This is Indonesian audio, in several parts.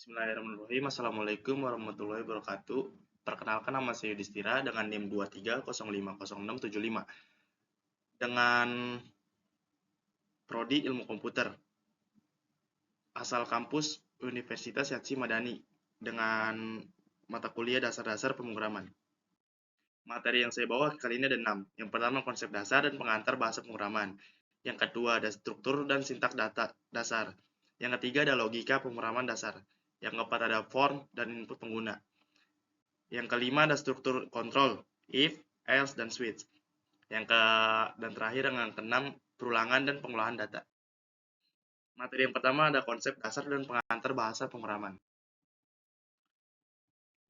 Bismillahirrahmanirrahim. Assalamualaikum warahmatullahi wabarakatuh. Perkenalkan, nama saya Yudhistira dengan NIM 23050675 dengan Prodi Ilmu Komputer asal kampus Universitas Yatsi Madani dengan mata kuliah dasar-dasar pemrograman. Materi yang saya bawa kali ini ada 6. Yang pertama, konsep dasar dan pengantar bahasa pemrograman. Yang kedua, ada struktur dan sintaks data dasar. Yang ketiga, ada logika pemrograman dasar. Yang keempat, ada form dan input pengguna. Yang kelima, ada struktur kontrol, if, else, dan switch. Dan terakhir, yang keenam, perulangan dan pengolahan data. Materi yang pertama ada konsep dasar dan pengantar bahasa pemrograman.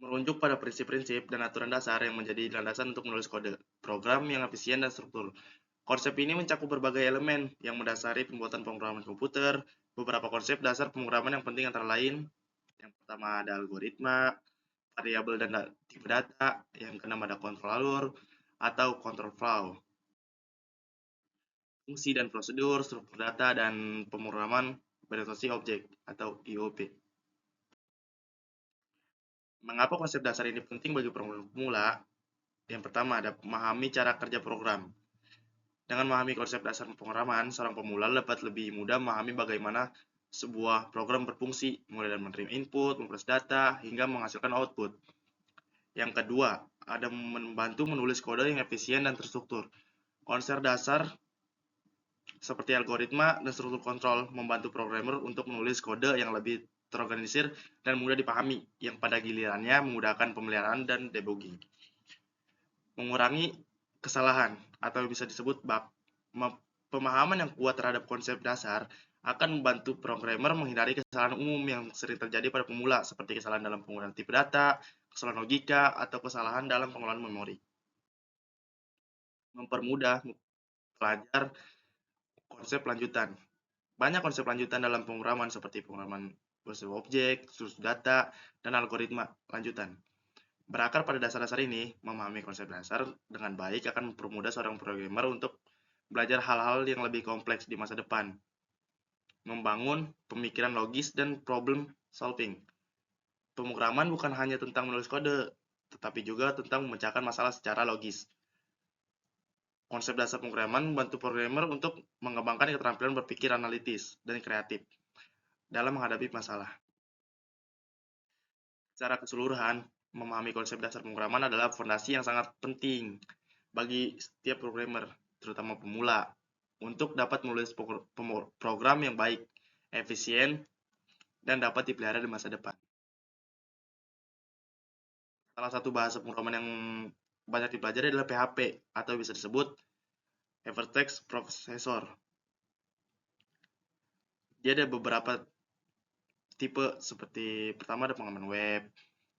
Merujuk pada prinsip-prinsip dan aturan dasar yang menjadi landasan untuk menulis kode, program yang efisien dan struktur. Konsep ini mencakup berbagai elemen yang mendasari pembuatan pemrograman komputer. Beberapa konsep dasar pemrograman yang penting antara lain, yang pertama ada algoritma, variabel dan tipe data, yang keenam ada kontrol alur atau control flow, fungsi dan prosedur, struktur data, dan pemrograman berorientasi objek atau IOP. Mengapa konsep dasar ini penting bagi pemula? Yang pertama ada memahami cara kerja program. Dengan memahami konsep dasar pemrograman, seorang pemula dapat lebih mudah memahami bagaimana sebuah program berfungsi, mulai dari menerima input, memproses data, hingga menghasilkan output. Yang kedua, ada membantu menulis kode yang efisien dan terstruktur. Konsep dasar seperti algoritma dan struktur kontrol membantu programmer untuk menulis kode yang lebih terorganisir dan mudah dipahami, yang pada gilirannya memudahkan pemeliharaan dan debugging. Mengurangi kesalahan atau bisa disebut bug. Pemahaman yang kuat terhadap konsep dasar akan membantu programmer menghindari kesalahan umum yang sering terjadi pada pemula, seperti kesalahan dalam penggunaan tipe data, kesalahan logika, atau kesalahan dalam pengelolaan memori. Mempermudah pelajar konsep lanjutan. Banyak konsep lanjutan dalam pemrograman seperti pemrograman bersebuah objek, struktur data, dan algoritma lanjutan. Berakar pada dasar-dasar ini, memahami konsep dasar dengan baik akan mempermudah seorang programmer untuk belajar hal-hal yang lebih kompleks di masa depan. Membangun pemikiran logis dan problem solving. Pemrograman bukan hanya tentang menulis kode, tetapi juga tentang memecahkan masalah secara logis. Konsep dasar pemrograman membantu programmer untuk mengembangkan keterampilan berpikir analitis dan kreatif dalam menghadapi masalah. Secara keseluruhan, memahami konsep dasar pemrograman adalah fondasi yang sangat penting bagi setiap programmer, terutama pemula, untuk dapat menulis program yang baik, efisien, dan dapat dipelihara di masa depan. Salah satu bahasa pemrograman yang banyak dipelajari adalah PHP, atau bisa disebut Hypertext Processor. Dia ada beberapa tipe, seperti pertama ada pengembangan web.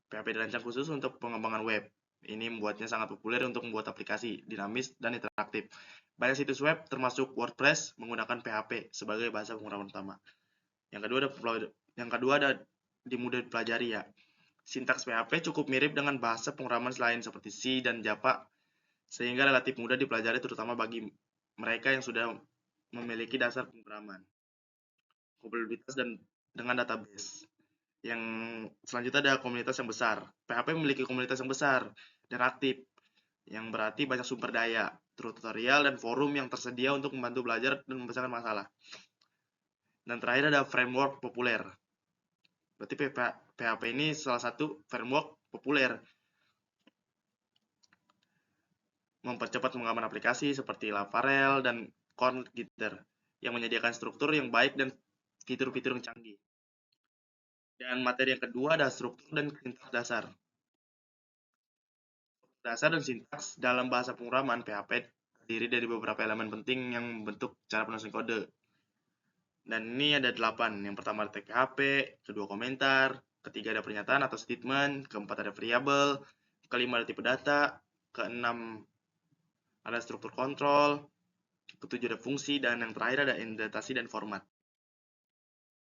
PHP dirancang khusus untuk pengembangan web. Ini membuatnya sangat populer untuk membuat aplikasi dinamis dan interaktif. Banyak situs web termasuk WordPress menggunakan PHP sebagai bahasa pemrograman utama. Yang kedua ada mudah dipelajari ya. Sintaks PHP cukup mirip dengan bahasa pemrograman lain seperti C dan Java, sehingga relatif mudah dipelajari terutama bagi mereka yang sudah memiliki dasar pemrograman. Kompatibilitas dan dengan database. Yang selanjutnya ada komunitas yang besar. PHP memiliki komunitas yang besar dan aktif, yang berarti banyak sumber daya, tutorial, dan forum yang tersedia untuk membantu belajar dan memecahkan masalah. Dan terakhir ada framework populer. Berarti PHP ini salah satu framework populer. Mempercepat pengembangan aplikasi seperti Laravel dan CornGitter yang menyediakan struktur yang baik dan fitur-fitur yang canggih. Dan materi yang kedua ada struktur dan sintaks dasar. Dasar dan sintaks dalam bahasa pemrograman PHP terdiri dari beberapa elemen penting yang membentuk cara penulisan kode. Dan ini ada 8. Yang pertama ada tag PHP, kedua komentar, ketiga ada pernyataan atau statement, keempat ada variabel, kelima ada tipe data, keenam ada struktur kontrol, ketujuh ada fungsi, dan yang terakhir ada indentasi dan format.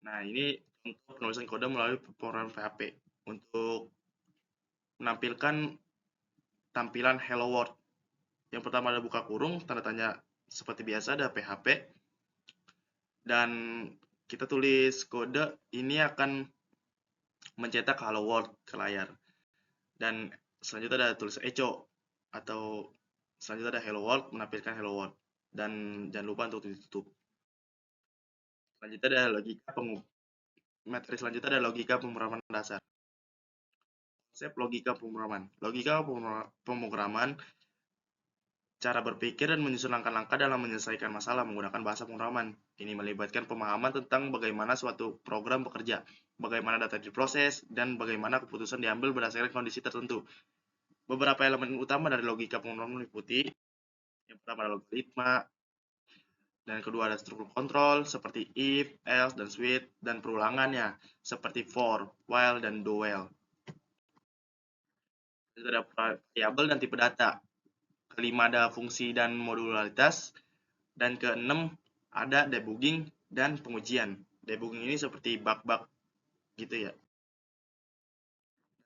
Nah, ini untuk penulisan kode melalui pemrograman PHP. Untuk menampilkan tampilan hello world. Yang pertama ada buka kurung, tanda tanya seperti biasa ada PHP. Dan kita tulis kode ini akan mencetak hello world ke layar. Dan selanjutnya ada tulis echo atau selanjutnya ada hello world, menampilkan hello world. Dan jangan lupa untuk ditutup. Selanjutnya ada materi selanjutnya ada logika pemrograman dasar. Konsep logika pemrograman. Logika pemrograman cara berpikir dan menyusun langkah-langkah dalam menyelesaikan masalah menggunakan bahasa pemrograman. Ini melibatkan pemahaman tentang bagaimana suatu program bekerja, bagaimana data diproses, dan bagaimana keputusan diambil berdasarkan kondisi tertentu. Beberapa elemen utama dari logika pemrograman meliputi yang pertama adalah logaritma, dan kedua ada struktur kontrol seperti if, else, dan switch, dan perulangannya seperti for, while, dan do while. Itu ada variabel dan tipe data. Kelima ada fungsi dan modularitas, dan keenam ada debugging dan pengujian. Debugging ini seperti bug-bug gitu ya.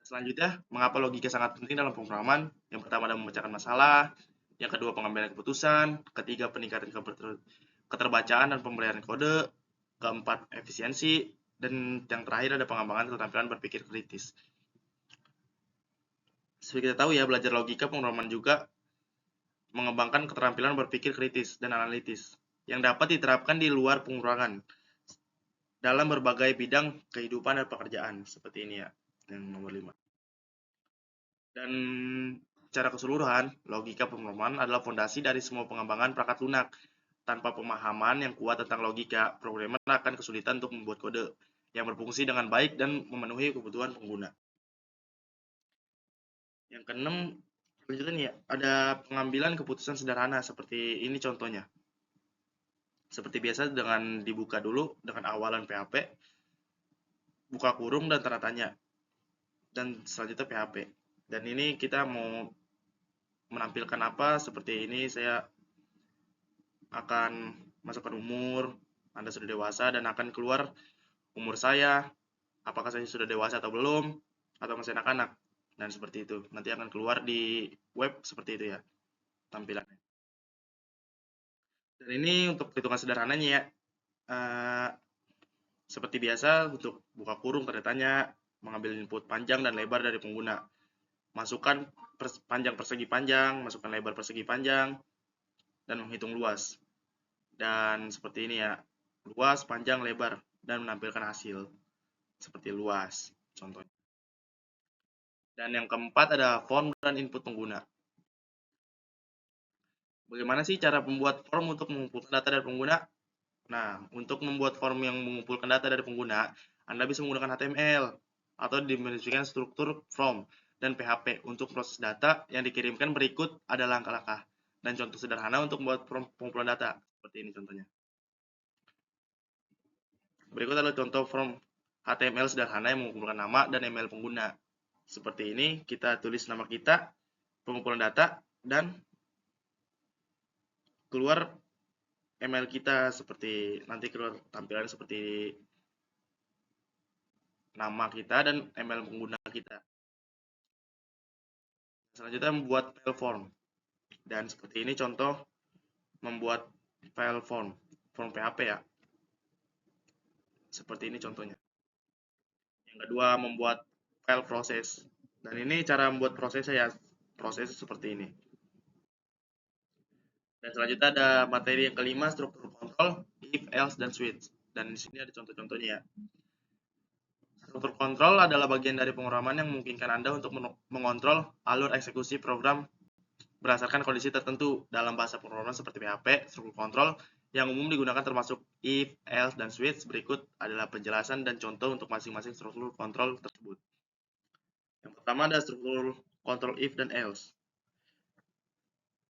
Selanjutnya, mengapa logika sangat penting dalam pemrograman? Yang pertama ada memecahkan masalah, yang kedua pengambilan keputusan, ketiga peningkatan keterbacaan dan pemberian kode, keempat efisiensi, dan yang terakhir ada pengembangan keterampilan berpikir kritis. Seperti kita tahu ya, belajar logika pemrograman juga mengembangkan keterampilan berpikir kritis dan analitis yang dapat diterapkan di luar pemrograman dalam berbagai bidang kehidupan dan pekerjaan. Seperti ini ya, yang nomor 5. Dan secara keseluruhan, logika pemrograman adalah fondasi dari semua pengembangan perangkat lunak. Tanpa pemahaman yang kuat tentang logika, programmer akan kesulitan untuk membuat kode yang berfungsi dengan baik dan memenuhi kebutuhan pengguna. Yang keenam, selanjutnya nih ya, ada pengambilan keputusan sederhana seperti ini contohnya. Seperti biasa dengan dibuka dulu dengan awalan PHP, buka kurung dan tanda tanya, dan selanjutnya PHP. Dan ini kita mau menampilkan apa, seperti ini saya akan masukkan umur, Anda sudah dewasa, dan akan keluar umur saya, apakah saya sudah dewasa atau belum, atau masih anak-anak, dan seperti itu. Nanti akan keluar di web seperti itu ya, tampilannya. Dan ini untuk perhitungan sederhananya ya. Seperti biasa, untuk buka kurung tanda tanya, mengambil input panjang dan lebar dari pengguna. Masukkan panjang persegi panjang, masukkan lebar persegi panjang, dan menghitung luas. Dan seperti ini ya, luas, panjang, lebar, dan menampilkan hasil. Seperti luas, contohnya. Dan yang keempat ada form dan input pengguna. Bagaimana sih cara membuat form untuk mengumpulkan data dari pengguna? Nah, untuk membuat form yang mengumpulkan data dari pengguna, Anda bisa menggunakan HTML atau dimensikan struktur form dan PHP untuk proses data yang dikirimkan. Berikut ada langkah-langkah dan contoh sederhana untuk membuat form pengumpulan data. Seperti ini contohnya. Berikut adalah contoh form HTML sederhana yang mengumpulkan nama dan email pengguna. Seperti ini, kita tulis nama kita, pengumpulan data, dan keluar email kita, seperti nanti keluar tampilan seperti nama kita dan email pengguna kita. Selanjutnya membuat file form, dan seperti ini contoh membuat file form PHP ya, seperti ini contohnya. Yang kedua membuat file proses, dan ini cara membuat prosesnya ya, proses seperti ini. Dan selanjutnya ada materi yang kelima, struktur kontrol, if, else, dan switch. Dan di sini ada contoh-contohnya ya. Struktur kontrol adalah bagian dari pemrograman yang memungkinkan Anda untuk mengontrol alur eksekusi program berdasarkan kondisi tertentu. Dalam bahasa pemrograman seperti PHP, struktur kontrol yang umum digunakan termasuk if, else, dan switch. Berikut adalah penjelasan dan contoh untuk masing-masing struktur kontrol tersebut. Yang pertama ada struktur kontrol if dan else.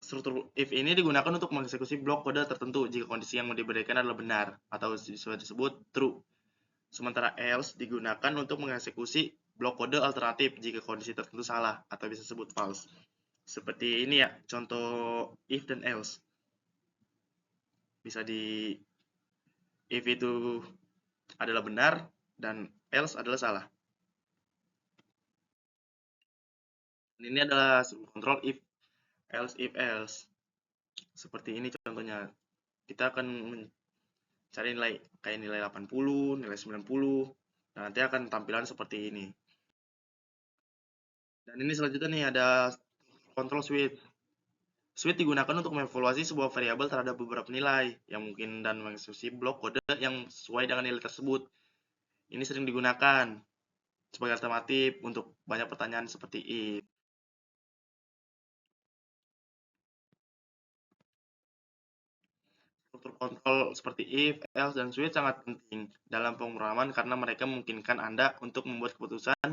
Struktur if ini digunakan untuk mengeksekusi blok kode tertentu jika kondisi yang diberikan adalah benar atau disebut true. Sementara else digunakan untuk mengeksekusi blok kode alternatif jika kondisi tertentu salah atau bisa disebut false. Seperti ini ya, contoh if dan else. Bisa di if itu adalah benar dan else adalah salah. Dan ini adalah kontrol if else. Seperti ini contohnya. Kita akan mencari nilai kayak nilai 80, nilai 90, Dan nanti akan tampilan seperti ini. Dan ini selanjutnya nih ada control switch. Switch digunakan untuk mengevaluasi sebuah variabel terhadap beberapa nilai yang mungkin dan mengeksekusi blok kode yang sesuai dengan nilai tersebut. Ini sering digunakan sebagai alternatif untuk banyak pertanyaan seperti if. Struktur kontrol seperti if, else, dan switch sangat penting dalam pemrograman karena mereka memungkinkan Anda untuk membuat keputusan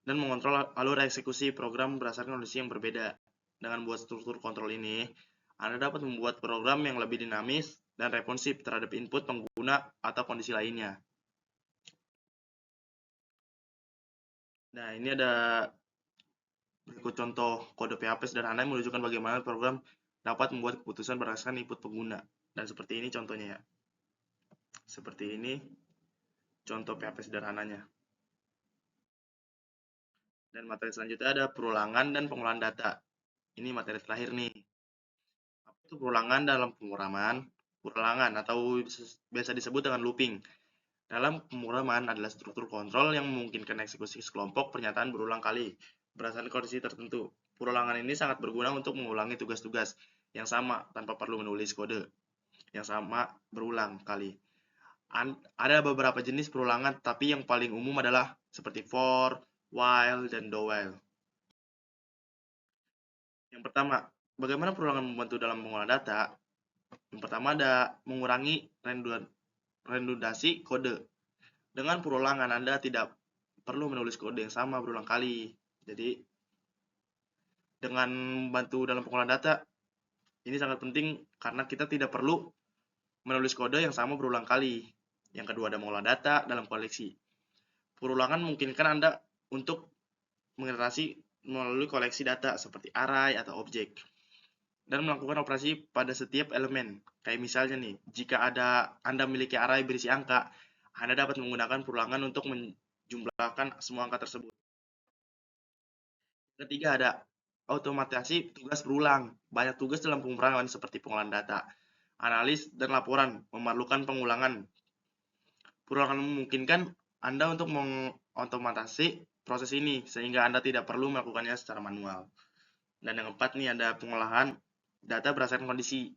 dan mengontrol alur eksekusi program berdasarkan kondisi yang berbeda. Dengan buat struktur kontrol ini, Anda dapat membuat program yang lebih dinamis dan responsif terhadap input pengguna atau kondisi lainnya. Nah, ini ada berikut contoh kode PHP sederhana yang menunjukkan bagaimana program dapat membuat keputusan berdasarkan input pengguna. Dan seperti ini contohnya ya. Seperti ini contoh PHP sederhananya. Dan materi selanjutnya ada perulangan dan pengolahan data. Ini materi terakhir nih. Apa itu perulangan dalam pemrograman? Perulangan atau biasa disebut dengan looping. Dalam pemrograman adalah struktur kontrol yang memungkinkan eksekusi sekelompok pernyataan berulang kali berdasarkan kondisi tertentu. Perulangan ini sangat berguna untuk mengulangi tugas-tugas yang sama tanpa perlu menulis kode yang sama berulang kali. Ada beberapa jenis perulangan, tapi yang paling umum adalah seperti for, while, dan do while. Yang pertama, bagaimana perulangan membantu dalam pengolahan data? Yang pertama ada mengurangi redundasi kode. Dengan perulangan Anda tidak perlu menulis kode yang sama berulang kali. Jadi, dengan membantu dalam pengolahan data, ini sangat penting karena kita tidak perlu menulis kode yang sama berulang kali. Yang kedua ada mengolah data dalam koleksi. Perulangan memungkinkan Anda untuk mengenerasi melalui koleksi data seperti array atau objek dan melakukan operasi pada setiap elemen. Kayak misalnya nih, jika Anda memiliki array berisi angka, Anda dapat menggunakan perulangan untuk menjumlahkan semua angka tersebut. Ketiga ada otomatisasi tugas berulang. Banyak tugas dalam pemrograman seperti pengolahan data, analis, dan laporan memerlukan pengulangan. Perulangan memungkinkan Anda untuk mengotomatisasi proses ini sehingga Anda tidak perlu melakukannya secara manual. Dan yang keempat nih ada pengolahan data berdasarkan kondisi.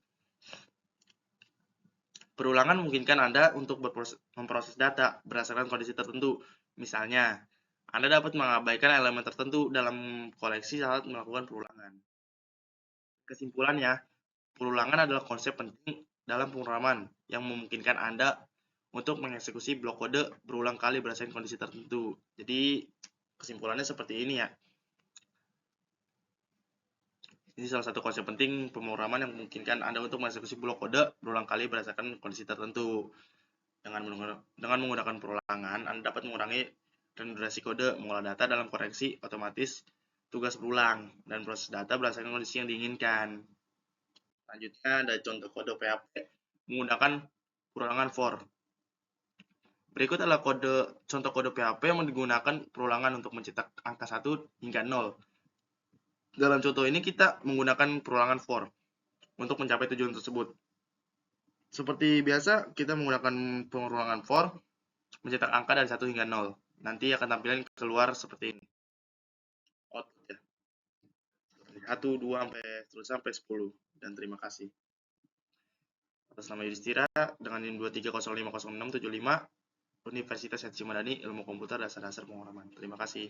Perulangan memungkinkan Anda untuk memproses data berdasarkan kondisi tertentu. Misalnya, Anda dapat mengabaikan elemen tertentu dalam koleksi saat melakukan perulangan. Kesimpulannya, perulangan adalah konsep penting dalam pemrograman yang memungkinkan Anda untuk mengeksekusi blok kode berulang kali berdasarkan kondisi tertentu. Jadi, kesimpulannya seperti ini ya. Ini salah satu konsep penting pemrograman yang memungkinkan Anda untuk mengeksekusi blok kode berulang kali berdasarkan kondisi tertentu. Dengan menggunakan perulangan, Anda dapat mengurangi redundansi kode, mengolah data dalam koreksi otomatis, tugas berulang, dan proses data berdasarkan kondisi yang diinginkan. Selanjutnya ada contoh kode PHP menggunakan perulangan for. Berikut adalah contoh kode PHP yang digunakan perulangan untuk mencetak angka 1 hingga 0. Dalam contoh ini kita menggunakan perulangan for untuk mencapai tujuan tersebut. Seperti biasa, kita menggunakan perulangan for mencetak angka dari 1 hingga 0. Nanti akan tampilan keluar seperti ini. Output ya. 1, 2, sampai 10. Dan terima kasih. Atas nama Yudhistira dengan NIM 230500675 Universitas Haji Madani Ilmu Komputer Dasar-Dasar Pemrograman. Terima kasih.